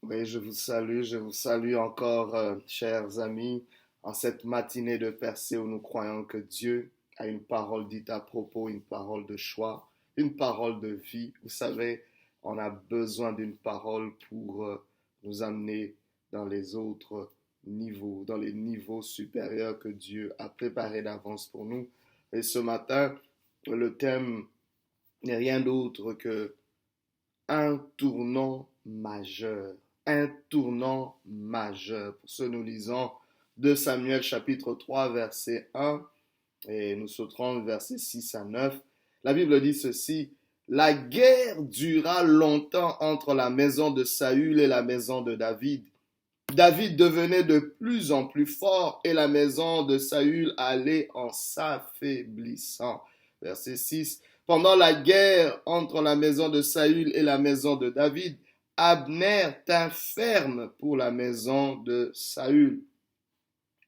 Oui, je vous salue encore, chers amis, en cette matinée de percée où nous croyons que Dieu a une parole dite à propos, une parole de choix, une parole de vie. Vous savez, on a besoin d'une parole pour nous amener dans les autres niveaux, dans les niveaux supérieurs que Dieu a préparés d'avance pour nous. Et ce matin, le thème n'est rien d'autre que un tournant majeur. Un tournant majeur. Pour ce, nous lisons 2 Samuel chapitre 3, verset 1, et nous sauterons verset 6 à 9. La Bible dit ceci: la guerre dura longtemps entre la maison de Saül et la maison de David. David devenait de plus en plus fort et la maison de Saül allait en s'affaiblissant. Verset 6. Pendant la guerre entre la maison de Saül et la maison de David, Abner tint ferme pour la maison de Saül.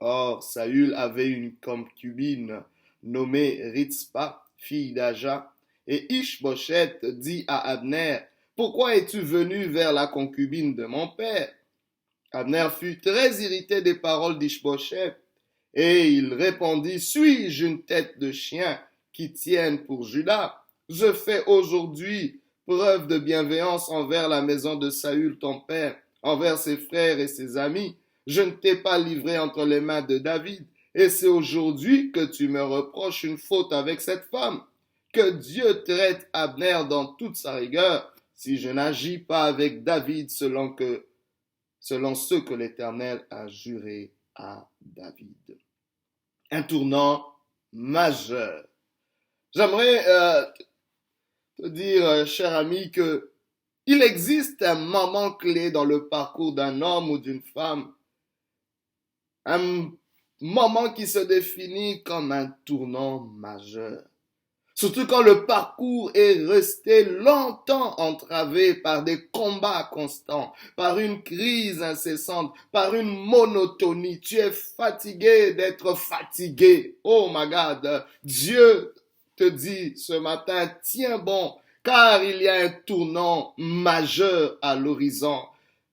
Or, Saül avait une concubine nommée Ritzpa, fille d'Aja, et Ishbosheth dit à Abner: pourquoi es-tu venu vers la concubine de mon père? Abner fut très irrité des paroles d'Ishbosheth, et il répondit: suis-je une tête de chien qui tienne pour Juda? Je fais aujourd'hui preuve de bienveillance envers la maison de Saül ton père, envers ses frères et ses amis. Je ne t'ai pas livré entre les mains de David, et c'est aujourd'hui que tu me reproches une faute avec cette femme. Que Dieu traite Abner dans toute sa rigueur, si je n'agis pas avec David selon ce que l'Éternel a juré à David. Un tournant majeur. J'aimerais te dire, cher ami, que il existe un moment clé dans le parcours d'un homme ou d'une femme, un moment qui se définit comme un tournant majeur. Surtout quand le parcours est resté longtemps entravé par des combats constants, par une crise incessante, par une monotonie. Tu es fatigué d'être fatigué. Oh my God, Dieu te dit ce matin: tiens bon, car il y a un tournant majeur à l'horizon.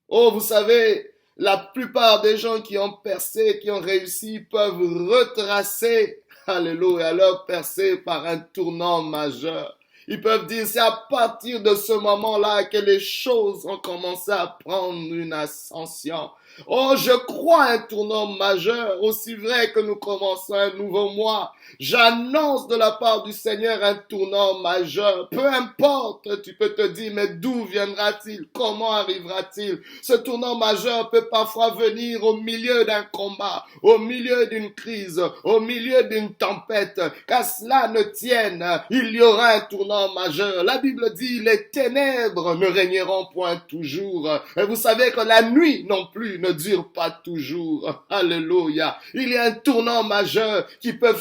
Oh, vous savez, la plupart des gens qui ont percé, qui ont réussi, peuvent retracer, alléluia, leur percée par un tournant majeur. Ils peuvent dire: c'est à partir de ce moment-là que les choses ont commencé à prendre une ascension. Oh, je crois un tournant majeur, aussi vrai que nous commençons un nouveau mois. J'annonce de la part du Seigneur un tournant majeur. Peu importe, tu peux te dire: mais d'où viendra-t-il? Comment arrivera-t-il? Ce tournant majeur peut parfois venir au milieu d'un combat, au milieu d'une crise, au milieu d'une tempête. Qu'à cela ne tienne, il y aura un tournant majeur. La Bible dit: les ténèbres ne régneront point toujours. Et vous savez que la nuit non plus ne dure pas toujours. Alléluia. Il y a un tournant majeur qui peut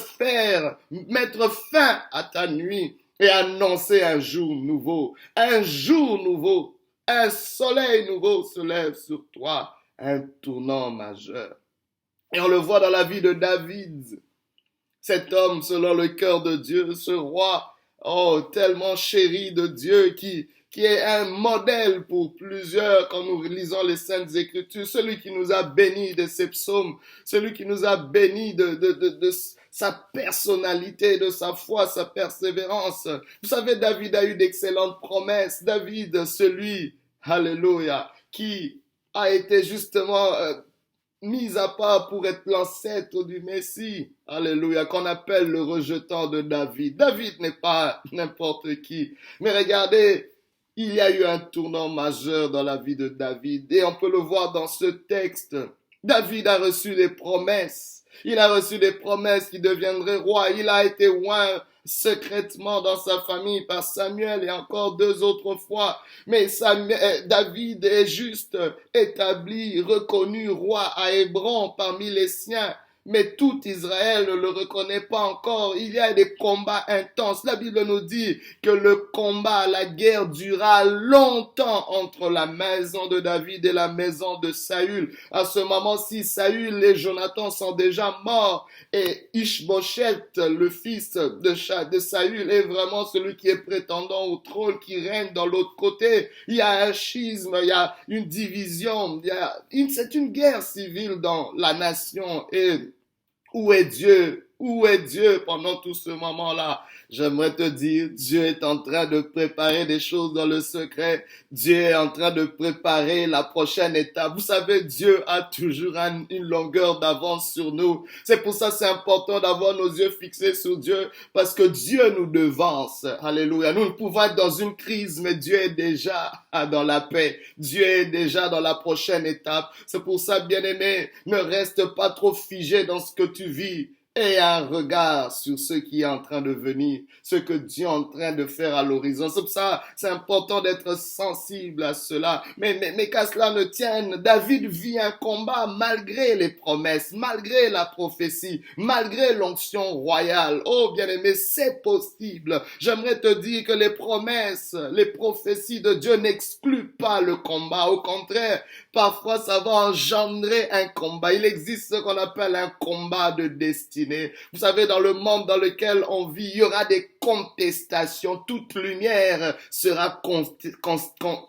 mettre fin à ta nuit et annoncer un jour nouveau. Un jour nouveau. Un soleil nouveau se lève sur toi. Un tournant majeur. Et on le voit dans la vie de David. Cet homme selon le cœur de Dieu, ce roi, oh, tellement chéri de Dieu, qui est un modèle pour plusieurs quand nous lisons les Saintes Écritures, celui qui nous a bénis de ses psaumes, celui qui nous a bénis de sa personnalité, de sa foi, sa persévérance. Vous savez, David a eu d'excellentes promesses. David, celui, alléluia, qui a été justement mis à part pour être l'ancêtre du Messie, alléluia, qu'on appelle le rejetant de David. David n'est pas n'importe qui, mais regardez, il y a eu un tournant majeur dans la vie de David et on peut le voir dans ce texte. David a reçu des promesses. Il a reçu des promesses qu'il deviendrait roi. Il a été oint secrètement dans sa famille par Samuel et encore 2 autres fois. Mais David est juste établi, reconnu roi à Hébron parmi les siens. Mais tout Israël ne le reconnaît pas encore. Il y a des combats intenses. La Bible nous dit que le combat, la guerre dura longtemps entre la maison de David et la maison de Saül. À ce moment-ci, Saül et Jonathan sont déjà morts et Ishbosheth, le fils de Saül, est vraiment celui qui est prétendant au trône, qui règne dans l'autre côté. Il y a un schisme, il y a une division, c'est une guerre civile dans la nation. Et où est Dieu? Où est Dieu pendant tout ce moment-là? J'aimerais te dire, Dieu est en train de préparer des choses dans le secret. Dieu est en train de préparer la prochaine étape. Vous savez, Dieu a toujours une longueur d'avance sur nous. C'est pour ça que c'est important d'avoir nos yeux fixés sur Dieu, parce que Dieu nous devance. Alléluia. Nous pouvons être dans une crise, mais Dieu est déjà dans la paix. Dieu est déjà dans la prochaine étape. C'est pour ça, bien-aimé, ne reste pas trop figé dans ce que tu vis. Et un regard sur ce qui est en train de venir, ce que Dieu est en train de faire à l'horizon. C'est pour ça, c'est important d'être sensible à cela. Mais qu'à cela ne tienne, David vit un combat malgré les promesses, malgré la prophétie, malgré l'onction royale. Oh, bien-aimé, c'est possible. J'aimerais te dire que les promesses, les prophéties de Dieu n'excluent pas le combat. Au contraire, parfois ça va engendrer un combat. Il existe ce qu'on appelle un combat de destinée. Vous savez, dans le monde dans lequel on vit, il y aura des contestations. Toute lumière sera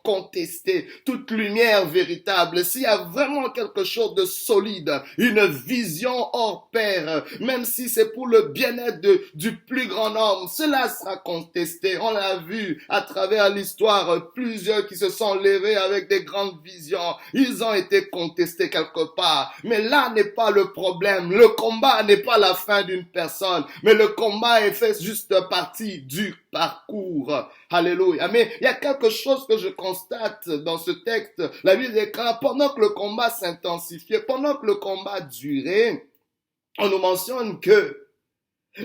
contestée. Toute lumière véritable. S'il y a vraiment quelque chose de solide, une vision hors pair, même si c'est pour le bien-être du plus grand nombre, cela sera contesté. On l'a vu à travers l'histoire, plusieurs qui se sont levés avec des grandes visions. Ils ont été contestés quelque part. Mais là n'est pas le problème. Le combat n'est pas la fin d'une personne, mais le combat est fait juste partie du parcours. Alléluia. Mais il y a quelque chose que je constate dans ce texte. La Bible déclare, pendant que le combat s'intensifiait, pendant que le combat durait, on nous mentionne que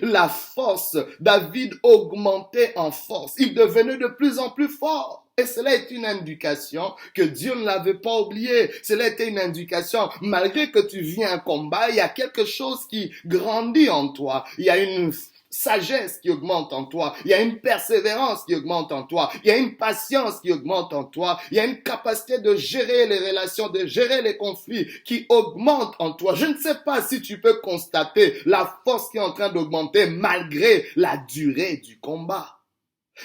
la force, David augmentait en force. Il devenait de plus en plus fort. Et cela est une indication que Dieu ne l'avait pas oublié. Cela était une indication, malgré que tu vis un combat, il y a quelque chose qui grandit en toi. Il y a une sagesse qui augmente en toi. Il y a une persévérance qui augmente en toi. Il y a une patience qui augmente en toi. Il y a une capacité de gérer les relations, de gérer les conflits qui augmente en toi. Je ne sais pas si tu peux constater la force qui est en train d'augmenter malgré la durée du combat.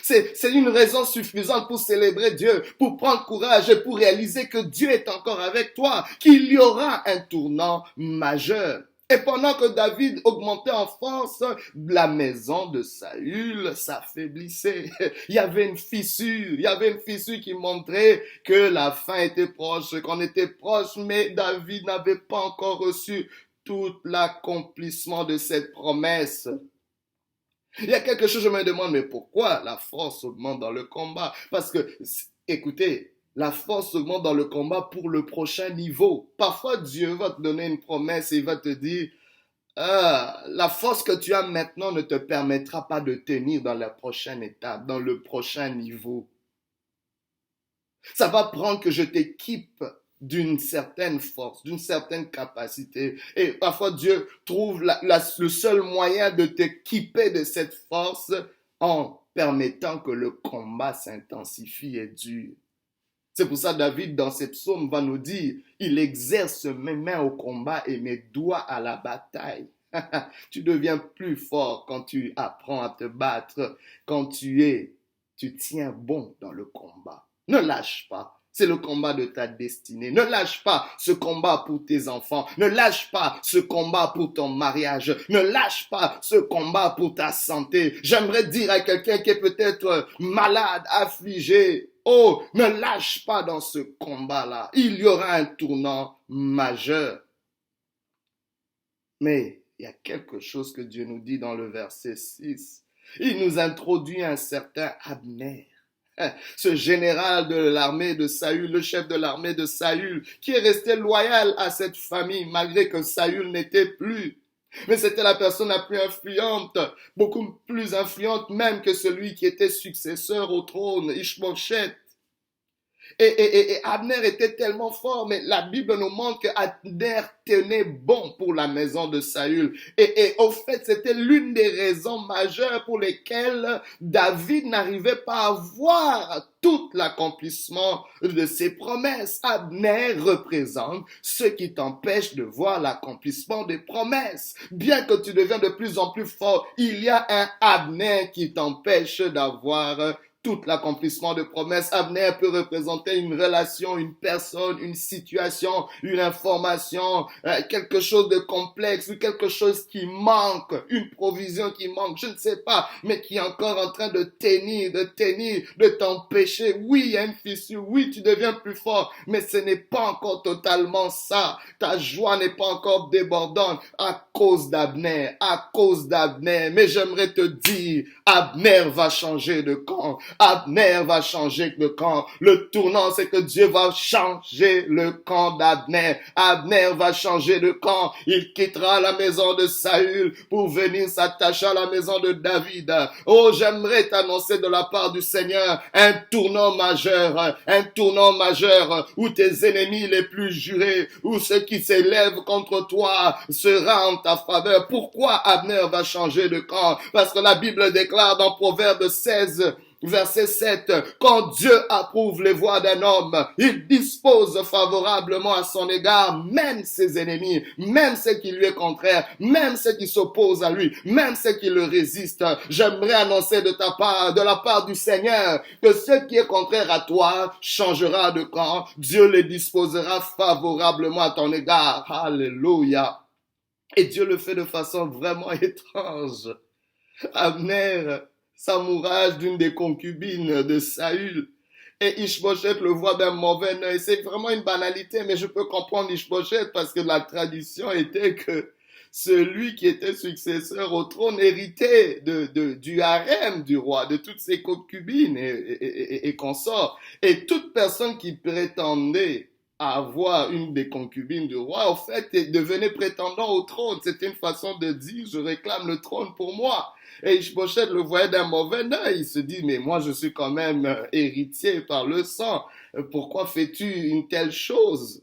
C'est une raison suffisante pour célébrer Dieu, pour prendre courage et pour réaliser que Dieu est encore avec toi, qu'il y aura un tournant majeur. Et pendant que David augmentait en force, la maison de Saül s'affaiblissait. Il y avait une fissure qui montrait que la fin était proche, qu'on était proche, mais David n'avait pas encore reçu tout l'accomplissement de cette promesse. Il y a quelque chose, je me demande, mais pourquoi la force augmente dans le combat? Parce que, écoutez, la force augmente dans le combat pour le prochain niveau. Parfois, Dieu va te donner une promesse et il va te dire, la force que tu as maintenant ne te permettra pas de tenir dans la prochaine étape, dans le prochain niveau. Ça va prendre que je t'équipe d'une certaine force, d'une certaine capacité. Et parfois, Dieu trouve le seul moyen de t'équiper de cette force en permettant que le combat s'intensifie et dure. C'est pour ça que David, dans ces psaumes, va nous dire, il exerce mes mains au combat et mes doigts à la bataille. Tu deviens plus fort quand tu apprends à te battre, quand tu tiens bon dans le combat. Ne lâche pas. C'est le combat de ta destinée. Ne lâche pas ce combat pour tes enfants. Ne lâche pas ce combat pour ton mariage. Ne lâche pas ce combat pour ta santé. J'aimerais dire à quelqu'un qui est peut-être malade, affligé, oh, ne lâche pas dans ce combat-là. Il y aura un tournant majeur. Mais il y a quelque chose que Dieu nous dit dans le verset 6. Il nous introduit un certain Abner. Ce général de l'armée de Saül, le chef de l'armée de Saül, qui est resté loyal à cette famille malgré que Saül n'était plus. Mais c'était la personne la plus influente, beaucoup plus influente même que celui qui était successeur au trône, Ishbosheth. Et Abner était tellement fort, mais la Bible nous montre que Abner tenait bon pour la maison de Saül. Et au fait, c'était l'une des raisons majeures pour lesquelles David n'arrivait pas à voir tout l'accomplissement de ses promesses. Abner représente ce qui t'empêche de voir l'accomplissement des promesses. Bien que tu deviens de plus en plus fort, il y a un Abner qui t'empêche d'avoir tout l'accomplissement de promesses. Abner peut représenter une relation, une personne, une situation, une information, quelque chose de complexe ou quelque chose qui manque, une provision qui manque, je ne sais pas, mais qui est encore en train de de t'empêcher. Oui, il y a une fissure, oui, tu deviens plus fort, mais ce n'est pas encore totalement ça. Ta joie n'est pas encore débordante à cause d'Abner, à cause d'Abner. Mais j'aimerais te dire, Abner va changer de camp. Abner va changer de camp. Le tournant, c'est que Dieu va changer le camp d'Abner. Abner va changer de camp. Il quittera la maison de Saül pour venir s'attacher à la maison de David. Oh, j'aimerais t'annoncer de la part du Seigneur un tournant majeur où tes ennemis les plus jurés, où ceux qui s'élèvent contre toi sera en ta faveur. Pourquoi Abner va changer de camp? Parce que la Bible déclare dans Proverbe 16, Verset 7, quand Dieu approuve les voies d'un homme, il dispose favorablement à son égard, même ses ennemis, même ceux qui lui est contraire, même ceux qui s'opposent à lui, même ceux qui le résistent. J'aimerais annoncer de la part du Seigneur, que ce qui est contraire à toi changera de camp. Dieu les disposera favorablement à ton égard. Alléluia. Et Dieu le fait de façon vraiment étrange. Abner s'amourage d'une des concubines de Saül. Et Ishbosheth le voit d'un mauvais œil. C'est vraiment une banalité, mais je peux comprendre Ishbosheth parce que la tradition était que celui qui était successeur au trône héritait du harem du roi, de toutes ses concubines et consorts. Et toute personne qui prétendait avoir une des concubines du roi, en fait, devenait prétendant au trône. C'était une façon de dire, je réclame le trône pour moi. Et Ishbosheth le voyait d'un mauvais œil. Il se dit, mais moi je suis quand même héritier par le sang. Pourquoi fais-tu une telle chose?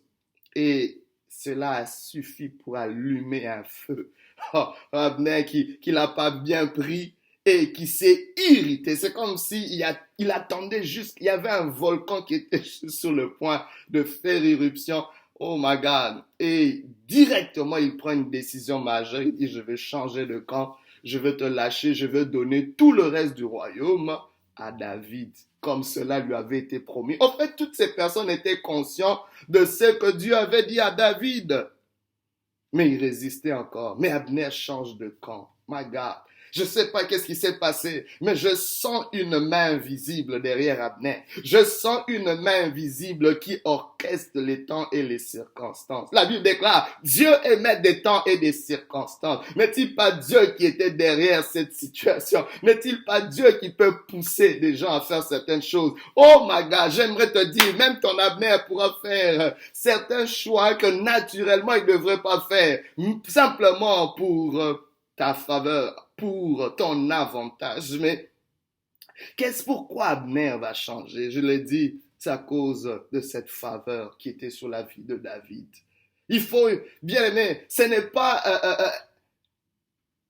Et cela a suffi pour allumer un feu. Oh, Abner qui l'a pas bien pris et qui s'est irrité. C'est comme si il attendait juste, il y avait un volcan qui était sur le point de faire éruption. Oh my God. Et directement, il prend une décision majeure. Il dit, je vais changer de camp. Je vais te lâcher, je vais donner tout le reste du royaume à David, comme cela lui avait été promis. En fait, toutes ces personnes étaient conscientes de ce que Dieu avait dit à David. Mais il résistait encore. Mais Abner change de camp. My God. Je ne sais pas qu'est-ce qui s'est passé, mais je sens une main invisible derrière Abner. Je sens une main invisible qui orchestre les temps et les circonstances. La Bible déclare, Dieu est maître des temps et des circonstances. N'est-il pas Dieu qui était derrière cette situation? N'est-il pas Dieu qui peut pousser des gens à faire certaines choses? Oh my God, j'aimerais te dire, même ton Abner pourra faire certains choix que naturellement il ne devrait pas faire, simplement pour ta faveur, pour ton avantage. Mais pourquoi Abner va changer? Je l'ai dit, c'est à cause de cette faveur qui était sur la vie de David. Il faut, bien aimé, ce n'est pas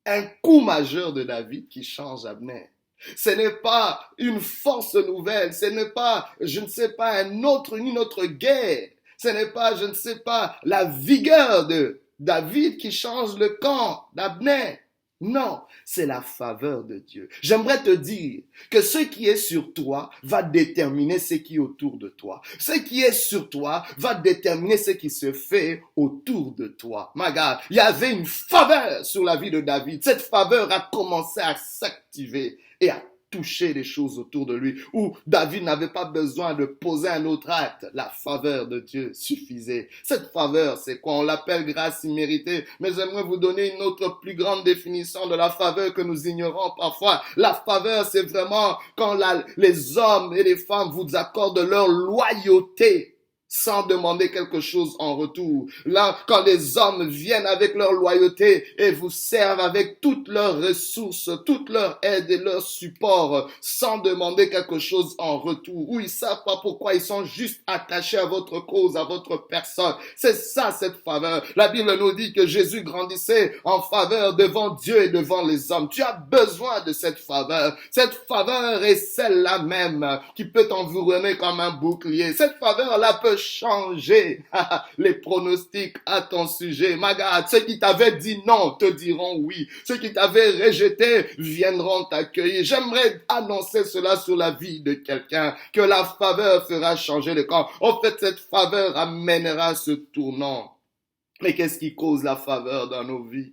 un coup majeur de David qui change Abner. Ce n'est pas une force nouvelle, ce n'est pas, je ne sais pas, une autre guerre. Ce n'est pas, je ne sais pas, la vigueur de David qui change le camp d'Abner. Non, c'est la faveur de Dieu. J'aimerais te dire que ce qui est sur toi va déterminer ce qui est autour de toi. Ce qui est sur toi va déterminer ce qui se fait autour de toi. My God, il y avait une faveur sur la vie de David. Cette faveur a commencé à s'activer et à toucher les choses autour de lui, où David n'avait pas besoin de poser un autre acte. La faveur de Dieu suffisait. Cette faveur, c'est quoi? On l'appelle grâce imméritée, mais j'aimerais vous donner une autre plus grande définition de la faveur que nous ignorons parfois. La faveur, c'est vraiment quand les hommes et les femmes vous accordent leur loyauté sans demander quelque chose en retour. Là, quand les hommes viennent avec leur loyauté et vous servent avec toutes leurs ressources, toute leur aide et leur support, sans demander quelque chose en retour, où ils savent pas pourquoi, ils sont juste attachés à votre cause, à votre personne. C'est ça, cette faveur. La Bible nous dit que Jésus grandissait en faveur devant Dieu et devant les hommes. Tu as besoin de cette faveur. Cette faveur est celle-là même qui peut t'environner comme un bouclier. Cette faveur-là peut changer les pronostics à ton sujet. Magat, ceux qui t'avaient dit non te diront oui. Ceux qui t'avaient rejeté viendront t'accueillir. J'aimerais annoncer cela sur la vie de quelqu'un, que la faveur fera changer le camp. En fait, cette faveur amènera ce tournant. Mais qu'est-ce qui cause la faveur dans nos vies?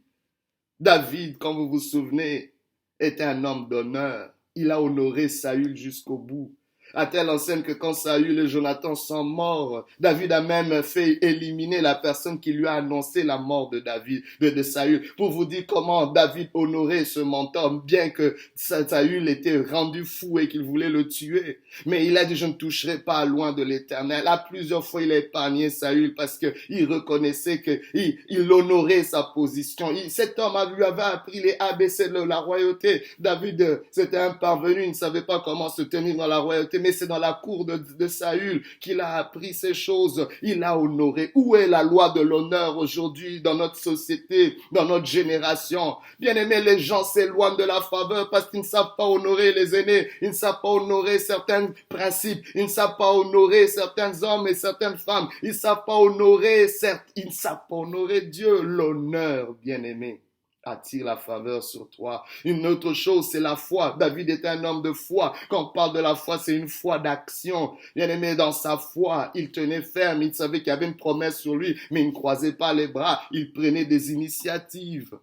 David, comme vous vous souvenez, était un homme d'honneur. Il a honoré Saül jusqu'au bout. À telle enseigne que quand Saül et Jonathan sont morts, David a même fait éliminer la personne qui lui a annoncé la mort de David, de Saül, pour vous dire comment David honorait ce mentor, bien que Saül était rendu fou et qu'il voulait le tuer. Mais il a dit, je ne toucherai pas loin de l'Éternel. À plusieurs fois, il a épargné Saül parce qu'il reconnaissait qu'il honorait sa position. Cet homme lui avait appris les ABC de la royauté. David, c'était un parvenu, il ne savait pas comment se tenir dans la royauté, mais c'est dans la cour de Saül qu'il a appris ces choses. Il a honoré. Où est la loi de l'honneur aujourd'hui dans notre société, dans notre génération? Bien aimé, les gens s'éloignent de la faveur parce qu'ils ne savent pas honorer les aînés, ils ne savent pas honorer certains principes, ils ne savent pas honorer certains hommes et certaines femmes, ils ne savent pas honorer Dieu. L'honneur, bien aimé, attire la faveur sur toi. Une autre chose, c'est la foi. David était un homme de foi. Quand on parle de la foi, c'est une foi d'action. Bien aimé, dans sa foi, il tenait ferme. Il savait qu'il y avait une promesse sur lui, mais il ne croisait pas les bras. Il prenait des initiatives.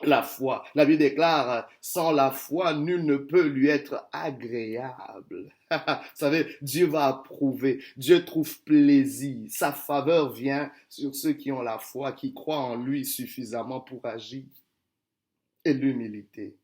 La foi. La Bible déclare, sans la foi, nul ne peut lui être agréable. Vous savez, Dieu va approuver. Dieu trouve plaisir. Sa faveur vient sur ceux qui ont la foi, qui croient en lui suffisamment pour agir. Et l'humilité.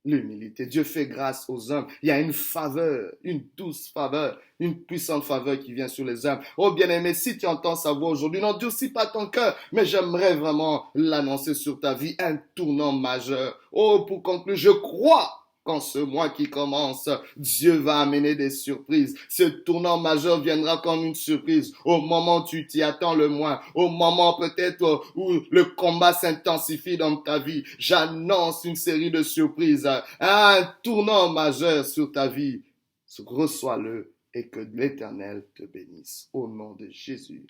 L'humilité. Dieu fait grâce aux hommes. Il y a une faveur, une douce faveur, une puissante faveur qui vient sur les hommes. Oh bien-aimé, si tu entends sa voix aujourd'hui, n'endurcis pas ton cœur, mais j'aimerais vraiment l'annoncer sur ta vie, un tournant majeur. Oh, pour conclure, je crois qu'en ce mois qui commence, Dieu va amener des surprises. Ce tournant majeur viendra comme une surprise. Au moment où tu t'y attends le moins, au moment peut-être où le combat s'intensifie dans ta vie, j'annonce une série de surprises. Un tournant majeur sur ta vie. Reçois-le et que l'Éternel te bénisse. Au nom de Jésus.